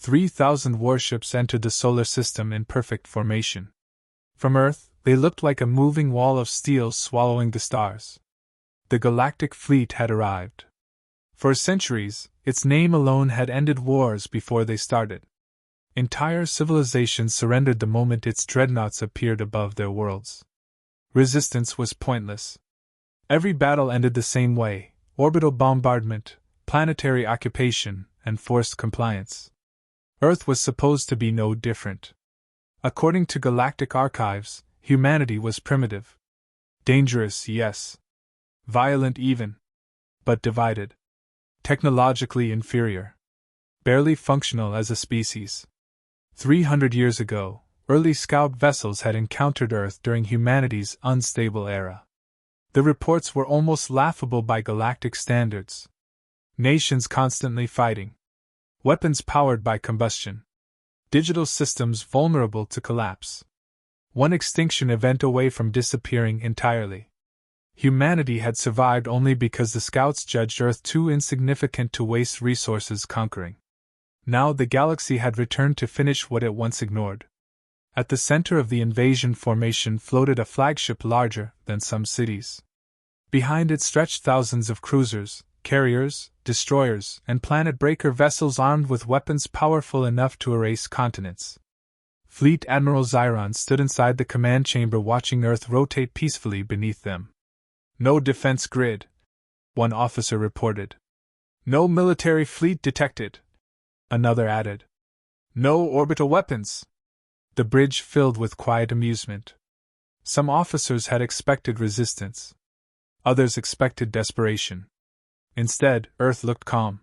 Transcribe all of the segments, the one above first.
3,000 warships entered the solar system in perfect formation. From Earth, they looked like a moving wall of steel swallowing the stars. The Galactic fleet had arrived. For centuries, its name alone had ended wars before they started. Entire civilizations surrendered the moment its dreadnoughts appeared above their worlds. Resistance was pointless. Every battle ended the same way: orbital bombardment, planetary occupation, and forced compliance. Earth was supposed to be no different. According to galactic archives, humanity was primitive. Dangerous, yes. Violent even. But divided. Technologically inferior. Barely functional as a species. 300 years ago, early scout vessels had encountered Earth during humanity's unstable era. The reports were almost laughable by galactic standards. Nations constantly fighting. Weapons powered by combustion. Digital systems vulnerable to collapse. One extinction event away from disappearing entirely. Humanity had survived only because the scouts judged Earth too insignificant to waste resources conquering. Now the galaxy had returned to finish what it once ignored. At the center of the invasion formation floated a flagship larger than some cities. Behind it stretched thousands of cruisers, carriers, destroyers, and planet-breaker vessels armed with weapons powerful enough to erase continents. Fleet Admiral Xiron stood inside the command chamber watching Earth rotate peacefully beneath them. "No defense grid," one officer reported. "No military fleet detected," another added. "No orbital weapons." The bridge filled with quiet amusement. Some officers had expected resistance. Others expected desperation. Instead, Earth looked calm.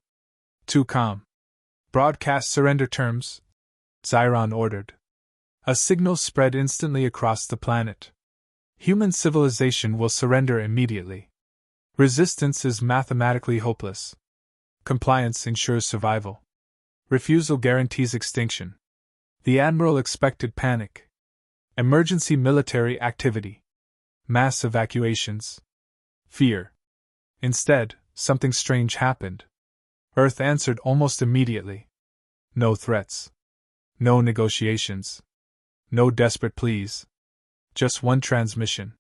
Too calm. "Broadcast surrender terms," Xiron ordered. A signal spread instantly across the planet. "Human civilization will surrender immediately. Resistance is mathematically hopeless. Compliance ensures survival. Refusal guarantees extinction." The Admiral expected panic. Emergency military activity. Mass evacuations. Fear. Instead, something strange happened. Earth answered almost immediately. No threats. No negotiations. No desperate pleas. Just one transmission.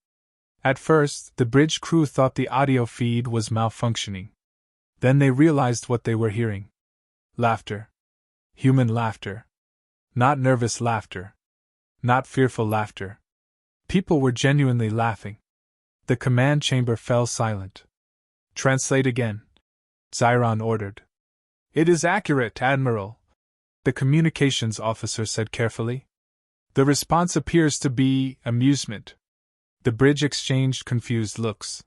At first, the bridge crew thought the audio feed was malfunctioning. Then they realized what they were hearing. Laughter. Human laughter. Not nervous laughter. Not fearful laughter. People were genuinely laughing. The command chamber fell silent. "Translate again," Xiron ordered. "It is accurate, Admiral," the communications officer said carefully. "The response appears to be amusement." The bridge exchanged confused looks.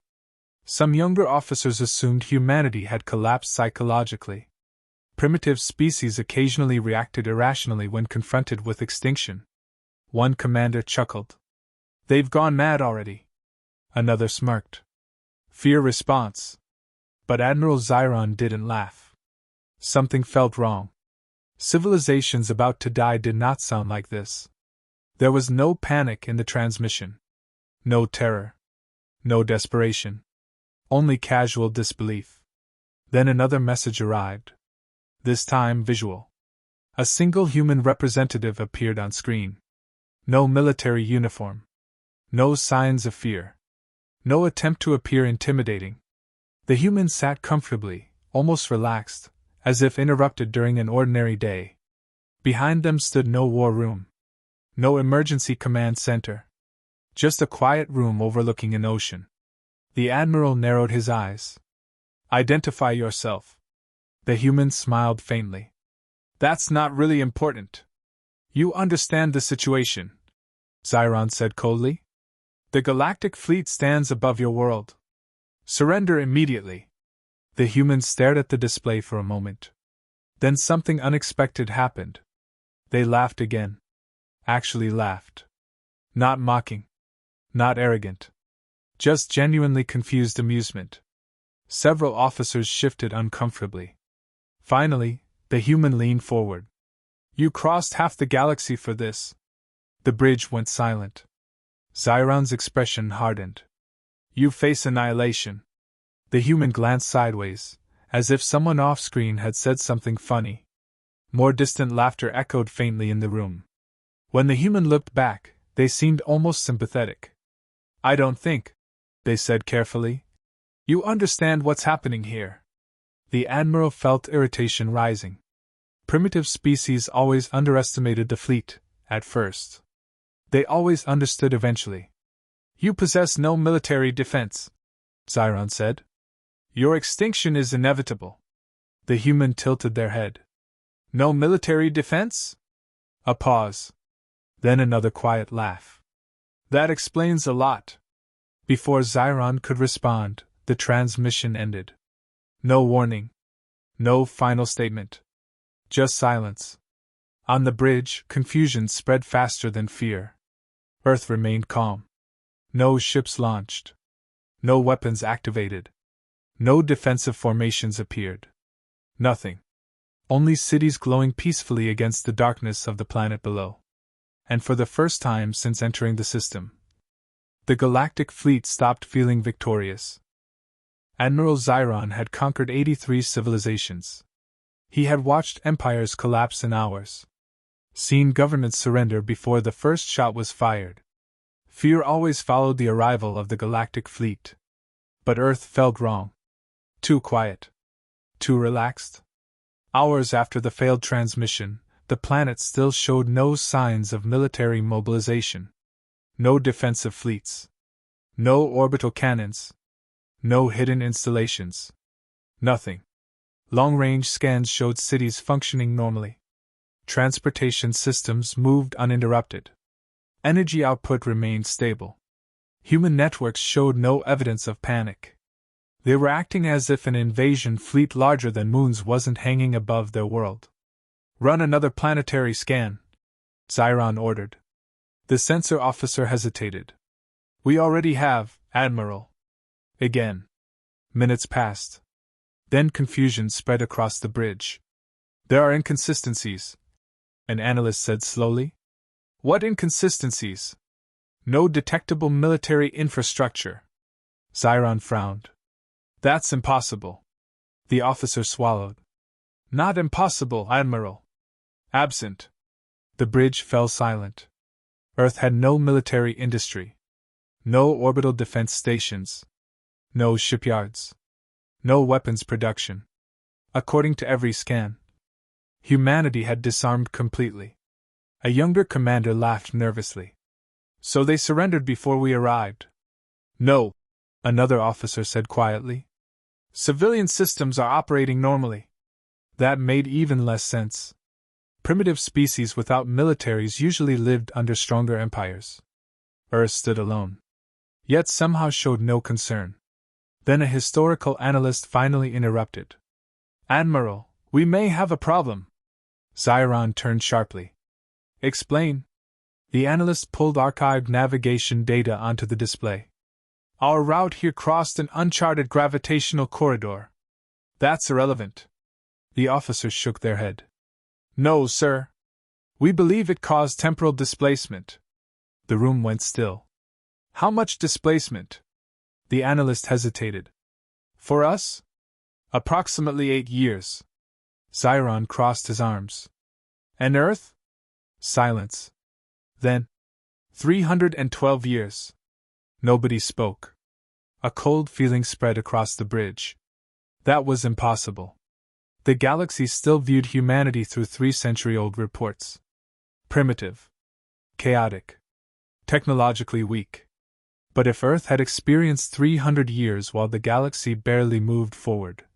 Some younger officers assumed humanity had collapsed psychologically. Primitive species occasionally reacted irrationally when confronted with extinction. One commander chuckled. "They've gone mad already." Another smirked. "Fear response." But Admiral Xiron didn't laugh. Something felt wrong. Civilizations about to die did not sound like this. There was no panic in the transmission. No terror. No desperation. Only casual disbelief. Then another message arrived. This time visual. A single human representative appeared on screen. No military uniform. No signs of fear. No attempt to appear intimidating. The human sat comfortably, almost relaxed, as if interrupted during an ordinary day. Behind them stood no war room. No emergency command center. Just a quiet room overlooking an ocean. The Admiral narrowed his eyes. "Identify yourself." The human smiled faintly. "That's not really important. You understand the situation," Xiron said coldly. "The Galactic fleet stands above your world. Surrender immediately." The human stared at the display for a moment. Then something unexpected happened. They laughed again. Actually laughed. Not mocking. Not arrogant. Just genuinely confused amusement. Several officers shifted uncomfortably. Finally, the human leaned forward. "You crossed half the galaxy for this." The bridge went silent. Xiron's expression hardened. "You face annihilation." The human glanced sideways, as if someone off-screen had said something funny. More distant laughter echoed faintly in the room. When the human looked back, they seemed almost sympathetic. "I don't think," they said carefully, "you understand what's happening here." The Admiral felt irritation rising. Primitive species always underestimated the fleet, at first. They always understood eventually. "You possess no military defense," Zyron said. "Your extinction is inevitable." The human tilted their head. "No military defense?" A pause. Then another quiet laugh. "That explains a lot." Before Zyron could respond, the transmission ended. No warning. No final statement. Just silence. On the bridge, confusion spread faster than fear. Earth remained calm. No ships launched. No weapons activated. No defensive formations appeared. Nothing. Only cities glowing peacefully against the darkness of the planet below. And for the first time since entering the system, the Galactic fleet stopped feeling victorious. Admiral Zyron had conquered 83 civilizations. He had watched empires collapse in hours, seen governments surrender before the first shot was fired. Fear always followed the arrival of the Galactic fleet. But Earth felt wrong. Too quiet. Too relaxed. Hours after the failed transmission, the planet still showed no signs of military mobilization. No defensive fleets. No orbital cannons. No hidden installations. Nothing. Long-range scans showed cities functioning normally. Transportation systems moved uninterrupted. Energy output remained stable. Human networks showed no evidence of panic. They were acting as if an invasion fleet larger than moons wasn't hanging above their world. "Run another planetary scan," Zyron ordered. The sensor officer hesitated. "We already have, Admiral." Again. Minutes passed. Then confusion spread across the bridge. "There are inconsistencies," an analyst said slowly. "What inconsistencies?" "No detectable military infrastructure." Zyron frowned. "That's impossible." The officer swallowed. "Not impossible, Admiral. Absent." The bridge fell silent. Earth had no military industry. No orbital defense stations. No shipyards. No weapons production. According to every scan, humanity had disarmed completely. A younger commander laughed nervously. "So they surrendered before we arrived?" "No," another officer said quietly. "Civilian systems are operating normally." That made even less sense. Primitive species without militaries usually lived under stronger empires. Earth stood alone, yet somehow showed no concern. Then a historical analyst finally interrupted. "Admiral, we may have a problem." Zyron turned sharply. "Explain." The analyst pulled archived navigation data onto the display. "Our route here crossed an uncharted gravitational corridor." "That's irrelevant." The officers shook their head. "No, sir. We believe it caused temporal displacement." The room went still. "How much displacement?" The analyst hesitated. "For us? Approximately 8 years. Zyron crossed his arms. "And Earth?" Silence. Then, 312 years. Nobody spoke. A cold feeling spread across the bridge. That was impossible. The galaxy still viewed humanity through 3-century-old reports. Primitive. Chaotic. Technologically weak. But if Earth had experienced 300 years while the galaxy barely moved forward,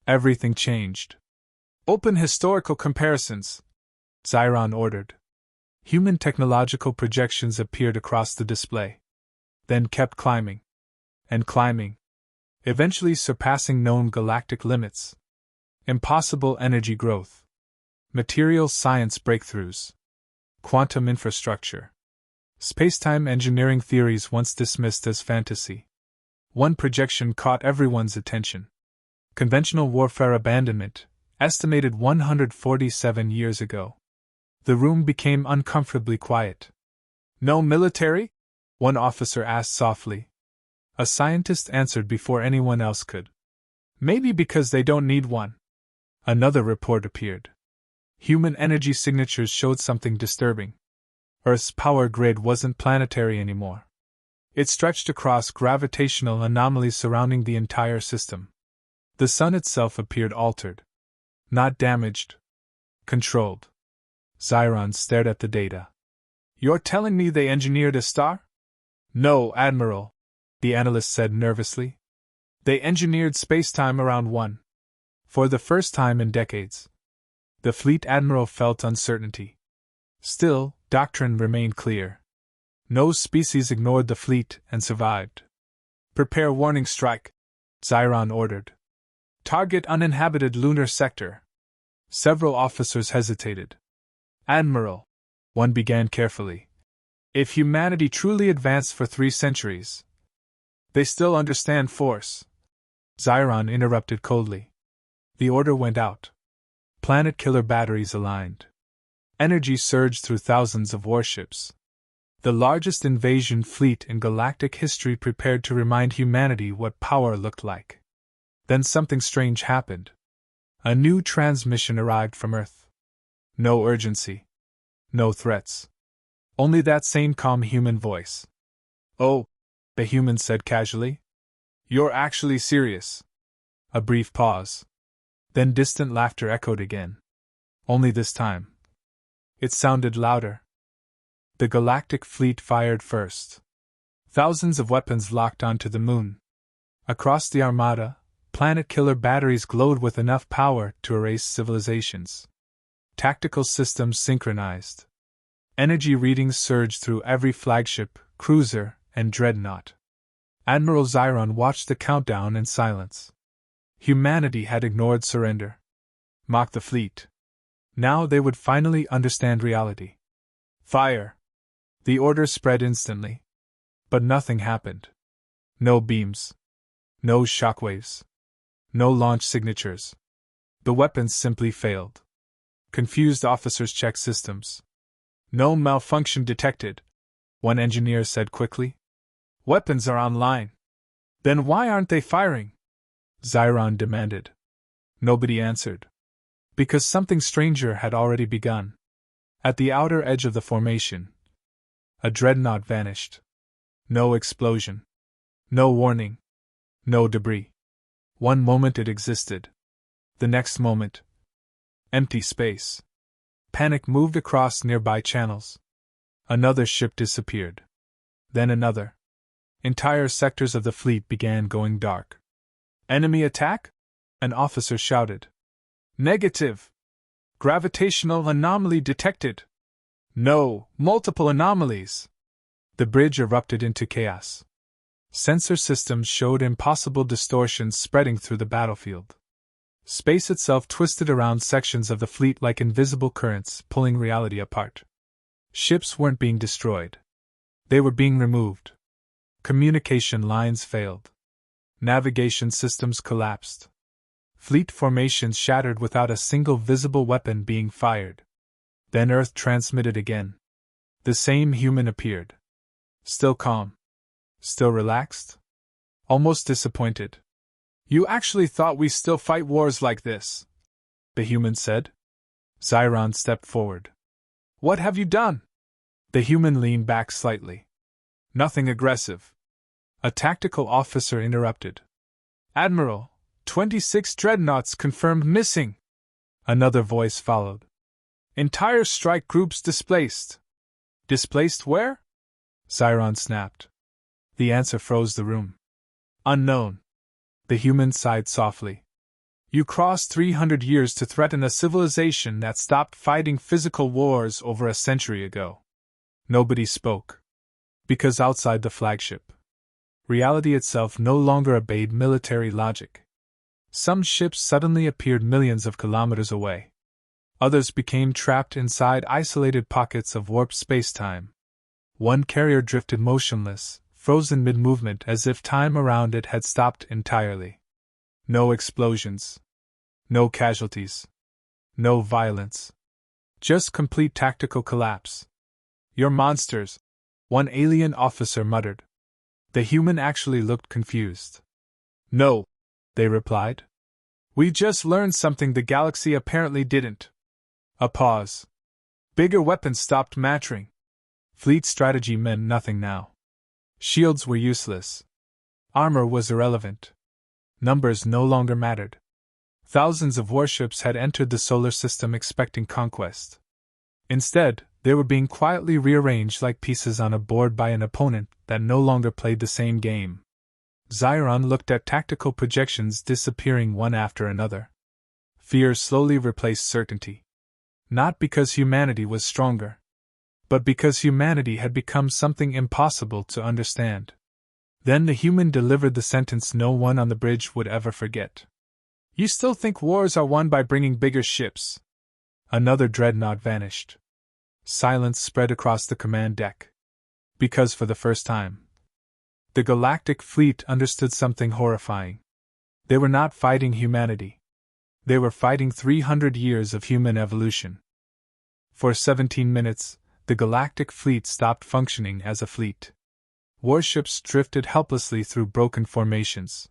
everything changed. "Open historical comparisons," Zyron ordered. Human technological projections appeared across the display. Then kept climbing. And climbing. Eventually surpassing known galactic limits. Impossible energy growth. Material science breakthroughs. Quantum infrastructure. Spacetime engineering theories once dismissed as fantasy. One projection caught everyone's attention. Conventional warfare abandonment, estimated 147 years ago. The room became uncomfortably quiet. "No military?" one officer asked softly. A scientist answered before anyone else could. "Maybe because they don't need one." Another report appeared. Human energy signatures showed something disturbing. Earth's power grid wasn't planetary anymore. It stretched across gravitational anomalies surrounding the entire system. The sun itself appeared altered. Not damaged. Controlled. Xiron stared at the data. You're telling me they engineered a star? No, Admiral, the analyst said nervously. They engineered spacetime around one. For the first time in decades. The fleet admiral felt uncertainty. Still, doctrine remained clear. No species ignored the fleet and survived. Prepare warning strike, Xiron ordered. Target uninhabited lunar sector. Several officers hesitated. Admiral, one began carefully. If humanity truly advanced for 3 centuries, they still understand force. Xiron interrupted coldly. The order went out. Planet killer batteries aligned. Energy surged through thousands of warships. The largest invasion fleet in galactic history prepared to remind humanity what power looked like. Then something strange happened. A new transmission arrived from Earth. No urgency. No threats. Only that same calm human voice. Oh, the human said casually. You're actually serious. A brief pause. Then distant laughter echoed again. Only this time. It sounded louder. The galactic fleet fired first. Thousands of weapons locked onto the moon. Across the armada, planet-killer batteries glowed with enough power to erase civilizations. Tactical systems synchronized. Energy readings surged through every flagship, cruiser, and dreadnought. Admiral Xiron watched the countdown in silence. Humanity had ignored surrender. Mocked the fleet. Now they would finally understand reality. Fire! The order spread instantly. But nothing happened. No beams. No shockwaves. No launch signatures. The weapons simply failed. Confused officers checked systems. No malfunction detected, one engineer said quickly. Weapons are online. Then why aren't they firing? Xiron demanded. Nobody answered. Because something stranger had already begun. At the outer edge of the formation, a dreadnought vanished. No explosion. No warning. No debris. One moment it existed. The next moment, empty space. Panic moved across nearby channels. Another ship disappeared. Then another. Entire sectors of the fleet began going dark. Enemy attack? An officer shouted. Negative. Gravitational anomaly detected. No, multiple anomalies. The bridge erupted into chaos. Sensor systems showed impossible distortions spreading through the battlefield. Space itself twisted around sections of the fleet like invisible currents, pulling reality apart. Ships weren't being destroyed. They were being removed. Communication lines failed. Navigation systems collapsed. Fleet formations shattered without a single visible weapon being fired. Then Earth transmitted again. The same human appeared. Still calm. Still relaxed. Almost disappointed. You actually thought we still fight wars like this? The human said. Xiron stepped forward. What have you done? The human leaned back slightly. Nothing aggressive. A tactical officer interrupted. Admiral, 26 dreadnoughts confirmed missing. Another voice followed. Entire strike groups displaced. Displaced where? Xiron snapped. The answer froze the room. Unknown. The human sighed softly. You crossed 300 years to threaten a civilization that stopped fighting physical wars over a century ago. Nobody spoke. Because outside the flagship, reality itself no longer obeyed military logic. Some ships suddenly appeared millions of kilometers away. Others became trapped inside isolated pockets of warped spacetime. One carrier drifted motionless, frozen mid-movement as if time around it had stopped entirely. No explosions. No casualties. No violence. Just complete tactical collapse. You're monsters, one alien officer muttered. The human actually looked confused. No, they replied. We just learned something the galaxy apparently didn't. A pause. Bigger weapons stopped mattering. Fleet strategy meant nothing now. Shields were useless. Armor was irrelevant. Numbers no longer mattered. Thousands of warships had entered the solar system expecting conquest. Instead, they were being quietly rearranged like pieces on a board by an opponent that no longer played the same game. Xiron looked at tactical projections disappearing one after another. Fear slowly replaced certainty. Not because humanity was stronger, but because humanity had become something impossible to understand. Then the human delivered the sentence no one on the bridge would ever forget. You still think wars are won by bringing bigger ships? Another dreadnought vanished. Silence spread across the command deck. Because for the first time, the Galactic fleet understood something horrifying. They were not fighting humanity. They were fighting 300 years of human evolution. For 17 minutes, the Galactic fleet stopped functioning as a fleet. Warships drifted helplessly through broken formations.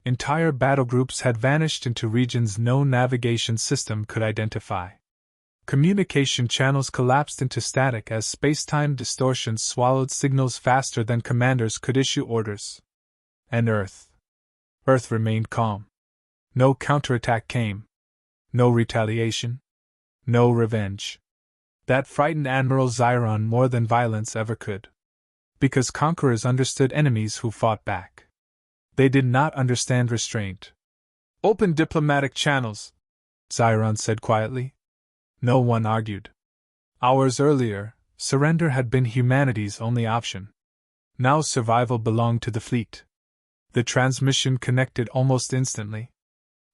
Entire battle groups had vanished into regions no navigation system could identify. Communication channels collapsed into static as space-time distortions swallowed signals faster than commanders could issue orders. And Earth remained calm. No counterattack came. No retaliation. No revenge. That frightened Admiral Xiron more than violence ever could. Because conquerors understood enemies who fought back. They did not understand restraint. Open diplomatic channels, Xiron said quietly. No one argued. Hours earlier, surrender had been humanity's only option. Now survival belonged to the fleet. The transmission connected almost instantly.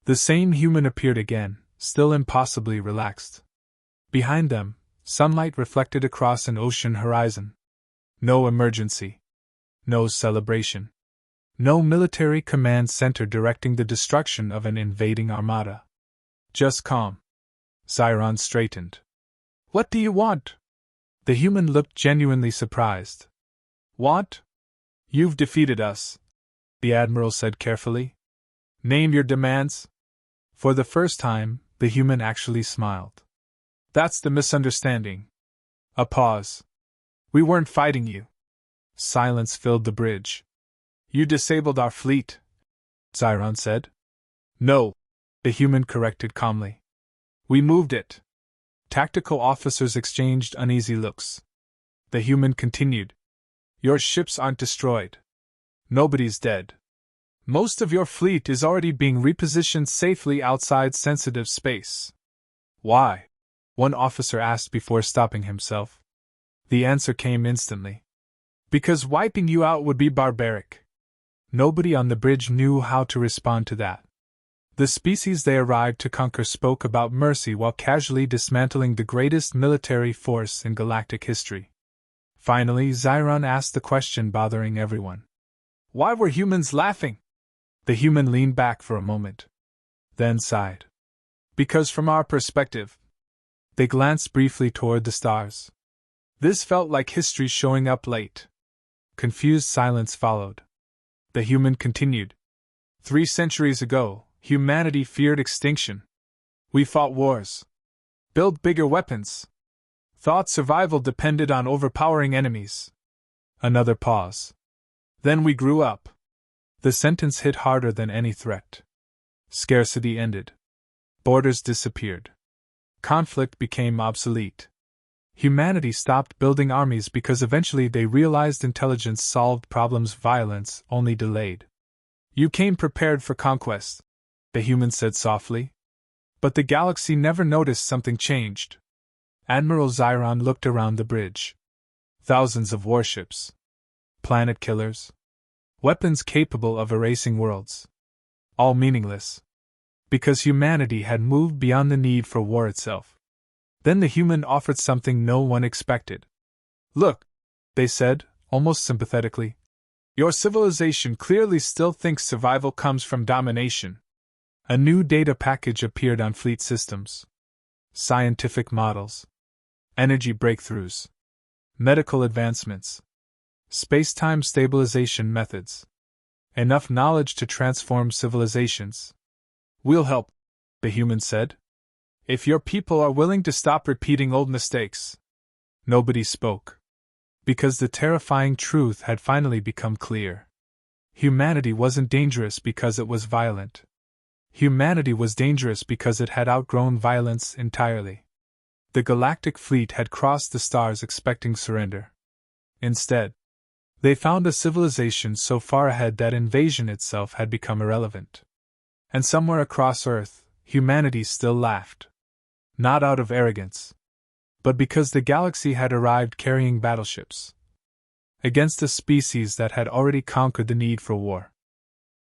The same human appeared again, still impossibly relaxed. Behind them, sunlight reflected across an ocean horizon. No emergency. No celebration. No military command center directing the destruction of an invading armada. Just calm. Xiron straightened. What do you want? The human looked genuinely surprised. Want? You've defeated us, the Admiral said carefully. Name your demands. For the first time, the human actually smiled. That's the misunderstanding. A pause. We weren't fighting you. Silence filled the bridge. You disabled our fleet, Xiron said. No, the human corrected calmly. We moved it. Tactical officers exchanged uneasy looks. The human continued. Your ships aren't destroyed. Nobody's dead. Most of your fleet is already being repositioned safely outside sensitive space. Why? One officer asked before stopping himself. The answer came instantly. Because wiping you out would be barbaric. Nobody on the bridge knew how to respond to that. The species they arrived to conquer spoke about mercy while casually dismantling the greatest military force in galactic history. Finally, Xiron asked the question bothering everyone. Why were humans laughing? The human leaned back for a moment. Then sighed. Because from our perspective. They glanced briefly toward the stars. This felt like history showing up late. Confused silence followed. The human continued. 3 centuries ago, humanity feared extinction. We fought wars. Built bigger weapons. Thought survival depended on overpowering enemies. Another pause. Then we grew up. The sentence hit harder than any threat. Scarcity ended. Borders disappeared. Conflict became obsolete. Humanity stopped building armies because eventually they realized intelligence solved problems violence only delayed. You came prepared for conquest, the human said softly. But the galaxy never noticed something changed. Admiral Xiron looked around the bridge. Thousands of warships. Planet killers. Weapons capable of erasing worlds. All meaningless. Because humanity had moved beyond the need for war itself. Then the human offered something no one expected. Look, they said, almost sympathetically. Your civilization clearly still thinks survival comes from domination. A new data package appeared on fleet systems. Scientific models. Energy breakthroughs. Medical advancements. Space-time stabilization methods. Enough knowledge to transform civilizations. We'll help, the human said. If your people are willing to stop repeating old mistakes. Nobody spoke. Because the terrifying truth had finally become clear. Humanity wasn't dangerous because it was violent. Humanity was dangerous because it had outgrown violence entirely. The Galactic fleet had crossed the stars expecting surrender. Instead, they found a civilization so far ahead that invasion itself had become irrelevant. And somewhere across Earth, humanity still laughed. Not out of arrogance, but because the galaxy had arrived carrying battleships. Against a species that had already conquered the need for war.